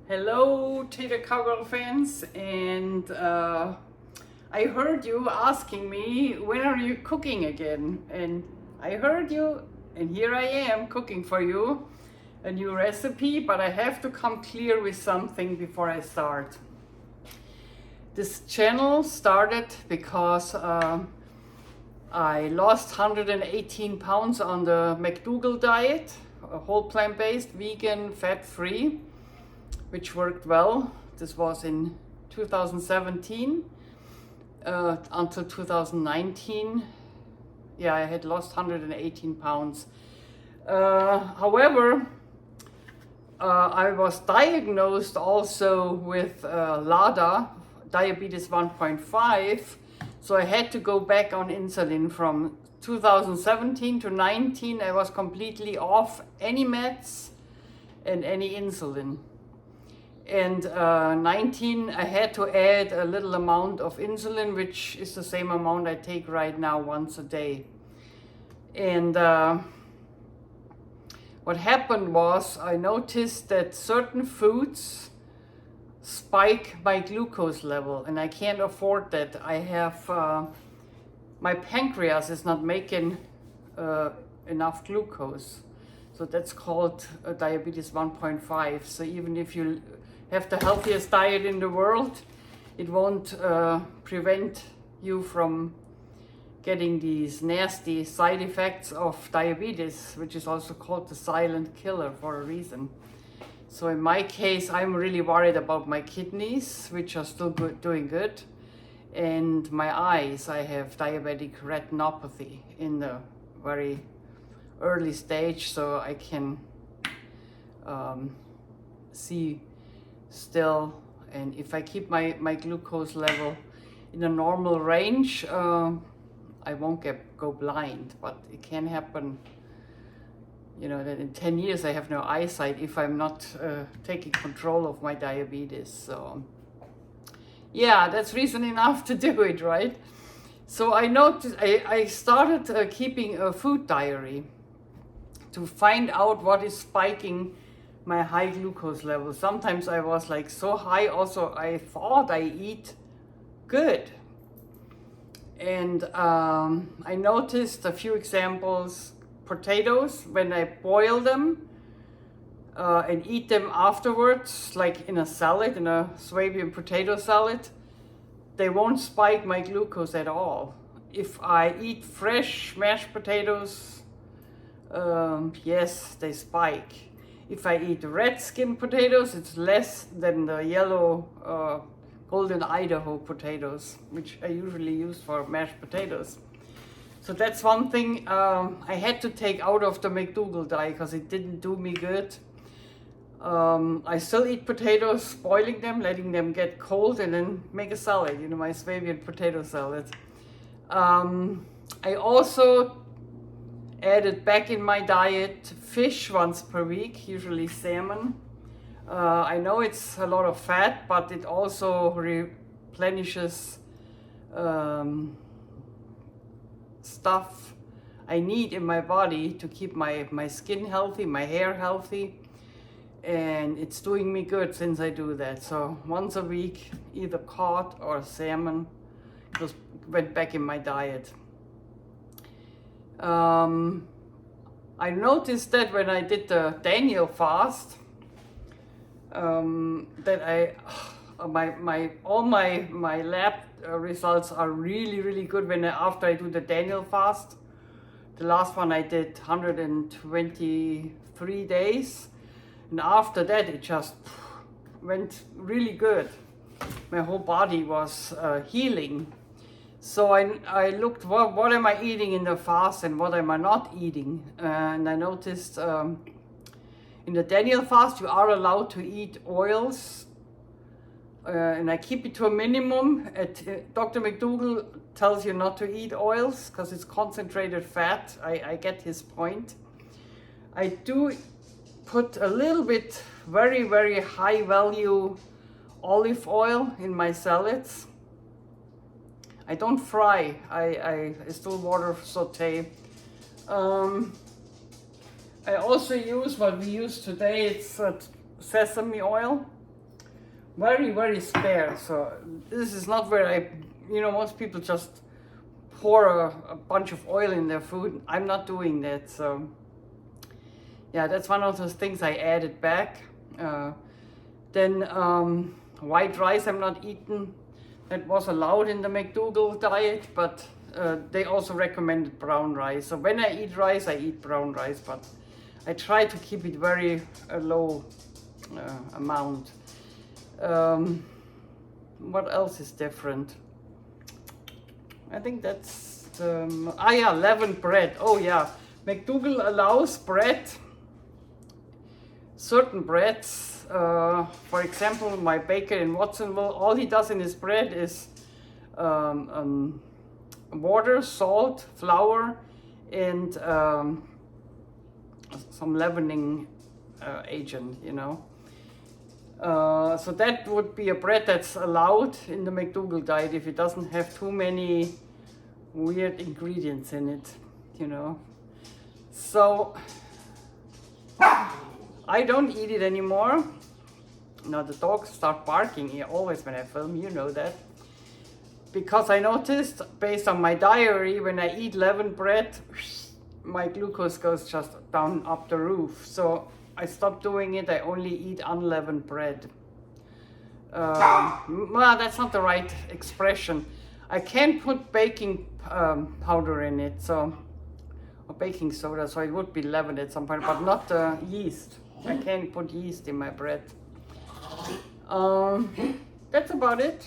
Hello, Tater Cowgirl fans, and I heard you asking me when are you cooking again, and I heard you, and here I am cooking for you a new recipe, but I have to come clear with something before I start. This channel started because I lost 118 pounds on the McDougall diet, a whole plant-based, vegan, fat-free, which worked well. This was in 2017 until 2019. Yeah, I had lost 118 pounds. However, I was diagnosed also with LADA, diabetes 1.5, so I had to go back on insulin from 2017 to 19. I was completely off any meds and any insulin. And 19, I had to add a little amount of insulin, which is the same amount I take right now once a day. And what happened was I noticed that certain foods spike my glucose level, and I can't afford that. I have, my pancreas is not making enough glucose. So that's called diabetes 1.5. So even if you have the healthiest diet in the world, it won't prevent you from getting these nasty side effects of diabetes, which is also called the silent killer for a reason. So in my case, I'm really worried about my kidneys, which are still doing good, and my eyes. I have diabetic retinopathy in the very early stage, so I can see still, and if I keep my glucose level in a normal range, I won't go blind, but it can happen, you know, that in 10 years I have no eyesight if I'm not taking control of my diabetes. So yeah, that's reason enough to do it, right? So I noticed, I started keeping a food diary to find out what is spiking my high glucose level. Sometimes I was like so high, also I thought I eat good. And I noticed a few examples. Potatoes, when I boil them and eat them afterwards, like in a salad, in a Swabian potato salad, they won't spike my glucose at all. If I eat fresh mashed potatoes, yes, they spike. If I eat red skin potatoes, it's less than the yellow golden Idaho potatoes, which I usually use for mashed potatoes. So that's one thing I had to take out of the McDougall diet because it didn't do me good. I still eat potatoes, boiling them, letting them get cold, and then make a salad, you know, my Swabian potato salad. I also added back in my diet fish once per week, usually salmon. I know it's a lot of fat, but it also replenishes stuff I need in my body to keep my skin healthy, my hair healthy, and it's doing me good since I do that. So once a week, either cod or salmon just went back in my diet. I noticed that when I did the Daniel fast, that all my lab results are really good when after I do the Daniel fast. The last one I did 123 days, and after that it just went really good. My whole body was healing. So I looked what am I eating in the fast and what am I not eating, and I noticed in the Daniel fast you are allowed to eat oils, and I keep it to a minimum. Dr. McDougall tells you not to eat oils because it's concentrated fat. I get his point. I do put a little bit very high value olive oil in my salads. I don't fry, I still water saute. I also use what we use today, it's sesame oil. very, very spare. So this is not where I, most people just pour a bunch of oil in their food. I'm not doing that. So yeah, that's one of those things I added back. Then white rice I'm not eating. That was allowed in the McDougall diet, but they also recommended brown rice. So when I eat rice, I eat brown rice, but I try to keep it very low amount. What else is different? I think that's leavened bread. Oh yeah, McDougall allows bread, certain breads. For example, my baker in Watsonville, all he does in his bread is water, salt, flour, and some leavening agent, So that would be a bread that's allowed in the McDougall diet if it doesn't have too many weird ingredients in it, So I don't eat it anymore. Now the dogs start barking always when I film, that. Because I noticed, based on my diary, when I eat leavened bread, my glucose goes just down up the roof. So I stopped doing it. I only eat unleavened bread. Well, that's not the right expression. I can put baking powder in it, or baking soda, so it would be leavened at some point, but not yeast. I can't put yeast in my bread. That's about it.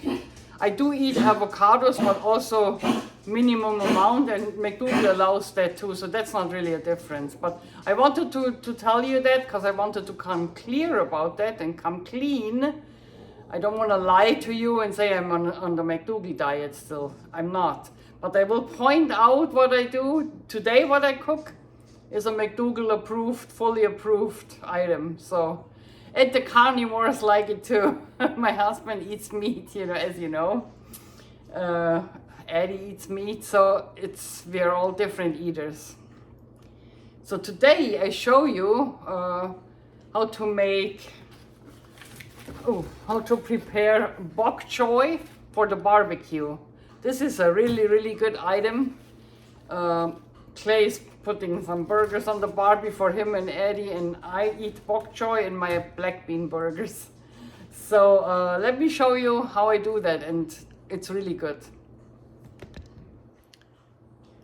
I do eat avocados, but also minimum amount, and McDougall allows that too, so that's not really a difference. But I wanted to tell you that because I wanted to come clear about that and come clean. I don't want to lie to you and say I'm on the McDougall diet still. I'm not. But I will point out what I do. Today what I cook is a McDougall approved, fully approved item. So, and the carnivores like it too. My husband eats meat, as you know. Eddie eats meat, so we are all different eaters. So today I show you how to prepare Bok-Choy for the barbecue. This is a really, really good item. Clay's putting some burgers on the Barbie for him and Eddie, and I eat Bok-Choy in my black bean burgers. So let me show you how I do that, and it's really good.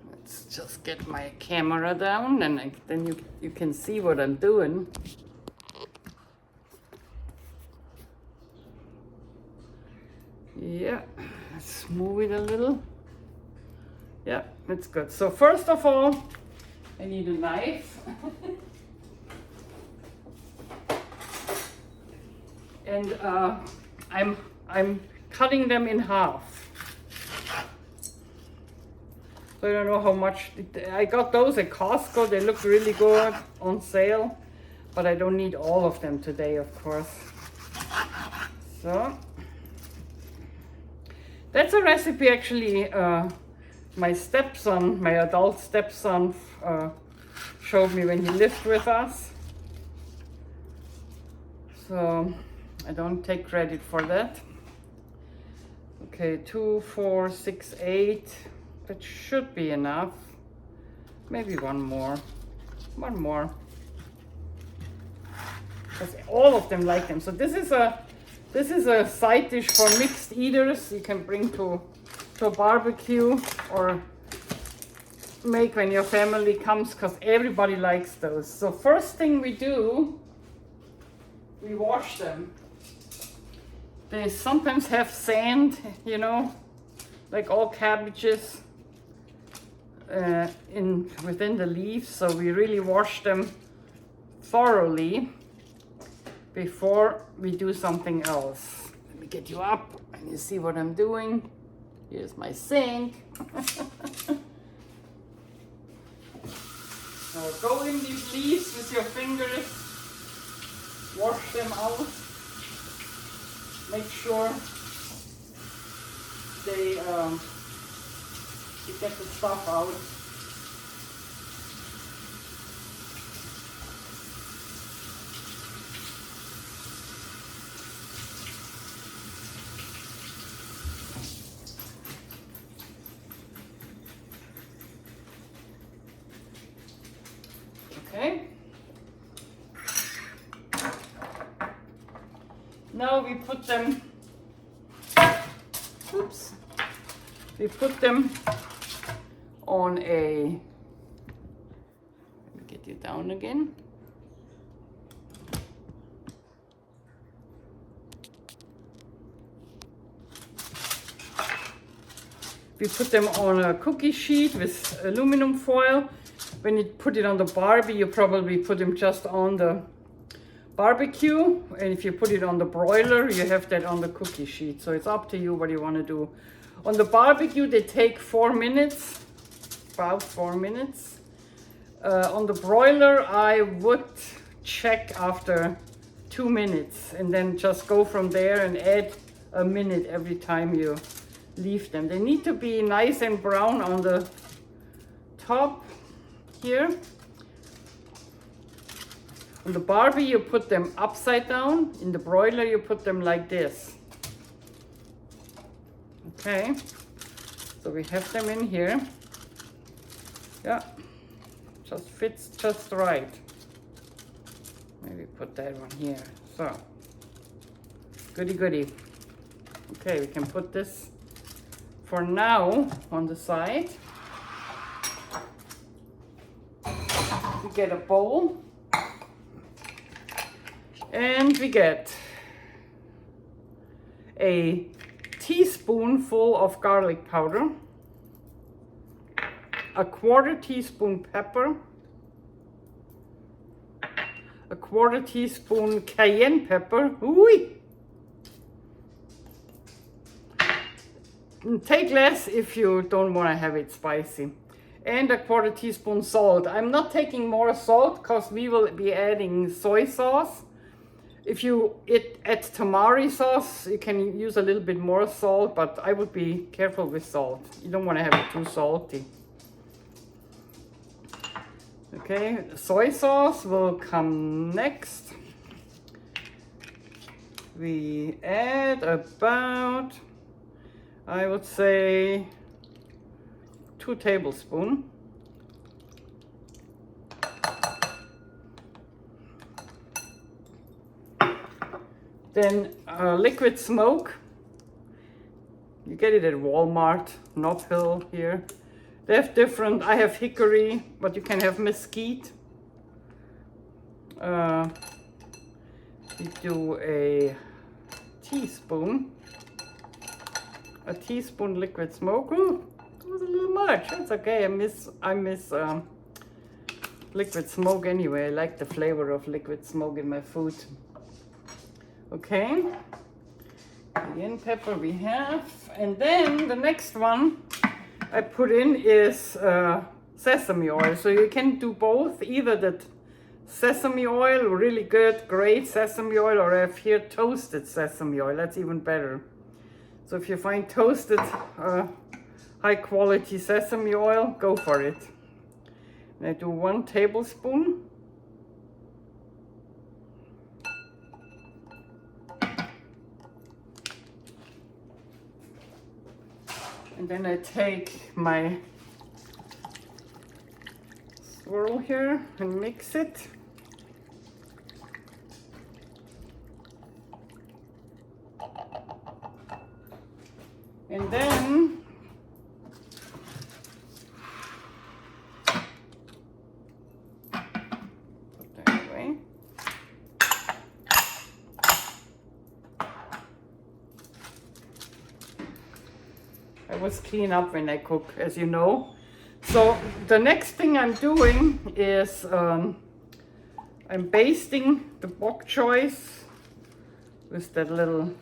Let's just get my camera down, and then you can see what I'm doing. Yeah, let's move it a little. Yeah, that's good. So first of all, I need a knife. And I'm cutting them in half. So I don't know how much. I got those at Costco. They look really good on sale, but I don't need all of them today, of course. So that's a recipe actually my stepson, my adult stepson, showed me when he lived with us. So I don't take credit for that. Okay, 2, 4, 6, 8. That should be enough. Maybe one more. One more. Because all of them like them. So this is a side dish for mixed eaters. You can bring to a barbecue or make when your family comes, because everybody likes those. So first thing we do, we wash them. They sometimes have sand, like all cabbages within the leaves. So we really wash them thoroughly before we do something else. Let me get you up and you see what I'm doing. Here's my sink. Now go in these leaves with your fingers, wash them out, make sure you get the stuff out. Now we put them, oops, we put them on a, let me get you down again. We put them on a cookie sheet with aluminum foil. When you put it on the Barbie, you probably put them just on the barbecue. And if you put it on the broiler, you have that on the cookie sheet. So it's up to you what you want to do. On the barbecue, they take 4 minutes, about 4 minutes. On the broiler, I would check after 2 minutes and then just go from there and add a minute every time you leave them. They need to be nice and brown on the top here. On the Barbie, you put them upside down. In the broiler, you put them like this. Okay, so we have them in here. Yeah, just fits just right. Maybe put that one here. So, goody goody. Okay, we can put this for now on the side. We get a bowl and we get a teaspoonful of garlic powder, a 1/4 teaspoon pepper, a 1/4 teaspoon cayenne pepper. Ooh! Take less if you don't want to have it spicy. And a 1/4 teaspoon salt. I'm not taking more salt because we will be adding soy sauce. If you add tamari sauce, you can use a little bit more salt, but I would be careful with salt. You don't want to have it too salty. Okay, soy sauce will come next. We add about, I would say, 2 tablespoons. Then liquid smoke. You get it at Walmart, Nob Hill here. They have different, I have hickory, but you can have mesquite. We do a teaspoon liquid smoke. Ooh, it was a little much. That's okay. I miss liquid smoke anyway. I like the flavor of liquid smoke in my food. Okay, cayenne pepper we have, and then the next one I put in is sesame oil. So you can do both, either that sesame oil, really good, great sesame oil, or I have here toasted sesame oil. That's even better. So if you find toasted high quality sesame oil, go for it. And I do 1 tablespoon. And then I take my swirl here and mix it. And then put that away. I always clean up when I cook, as you know. So the next thing I'm doing is I'm basting the Bok-Choys with that little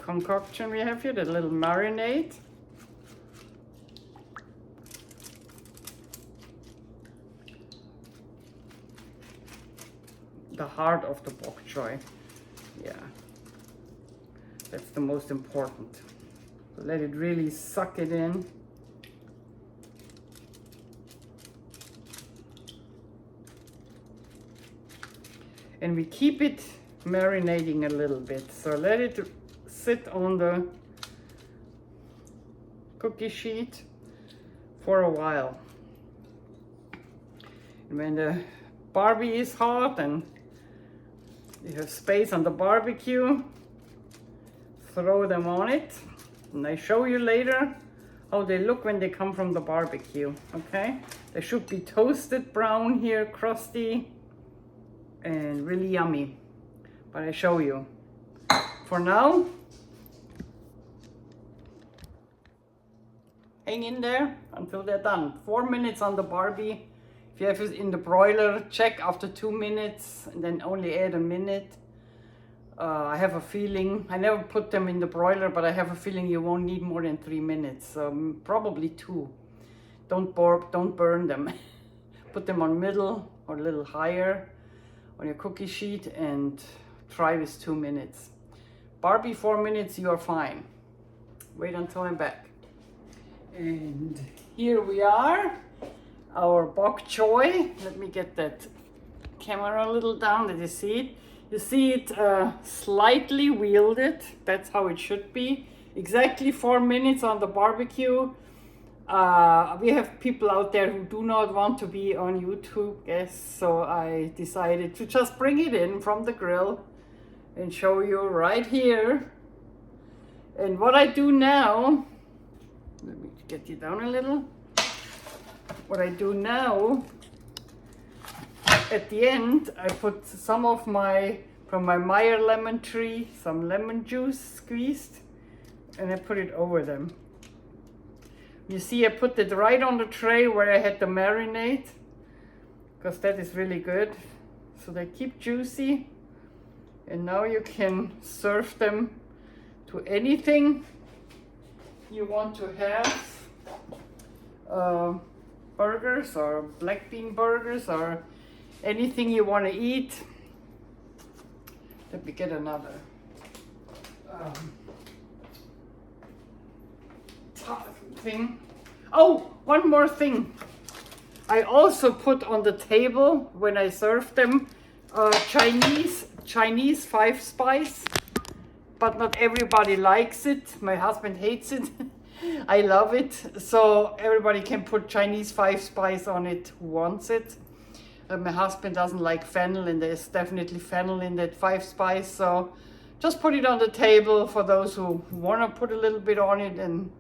concoction we have here, that little marinade. The heart of the Bok-Choy. Yeah, that's the most important. So let it really suck it in. And we keep it marinating a little bit. So let it sit on the cookie sheet for a while. And when the Barbie is hot and you have space on the barbecue, throw them on it, and I show you later how they look when they come from the barbecue, okay? They should be toasted brown here, crusty, and really yummy. But I show you. For now, hang in there until they're done. 4 minutes on the Barbie. If you have it in the broiler, check after 2 minutes and then only add a minute. I have a feeling, I never put them in the broiler, but I have a feeling you won't need more than 3 minutes. Probably 2. Don't burn them. Put them on middle or a little higher on your cookie sheet and try with 2 minutes. Barbie, 4 minutes, you are fine. Wait until I'm back. And here we are, our Bok-Choy. Let me get that camera a little down, that you see it. You see it slightly wielded. That's how it should be. Exactly 4 minutes on the barbecue. We have people out there who do not want to be on YouTube, yes, so I decided to just bring it in from the grill and show you right here. And what I do now, let me get you down a little. What I do now, at the end, I put some of from my Meyer lemon tree, some lemon juice squeezed, and I put it over them. You see, I put it right on the tray where I had the marinade, because that is really good. So they keep juicy. And now you can serve them to anything you want to have. Burgers or black bean burgers or anything you want to eat. Let me get another thing. Oh, one more thing. I also put on the table when I serve them Chinese 5-spice, but not everybody likes it. My husband hates it. I love it. So everybody can put Chinese 5-spice on it who wants it. My husband doesn't like fennel, and there's definitely fennel in that 5-spice. So just put it on the table for those who want to put a little bit on it, and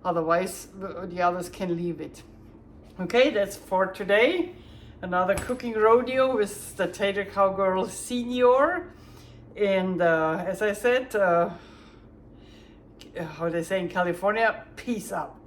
otherwise the others can leave it. Okay, that's for today. Another cooking rodeo with the Tater Cowgirl Senior. And as I said, how they say in California, peace out.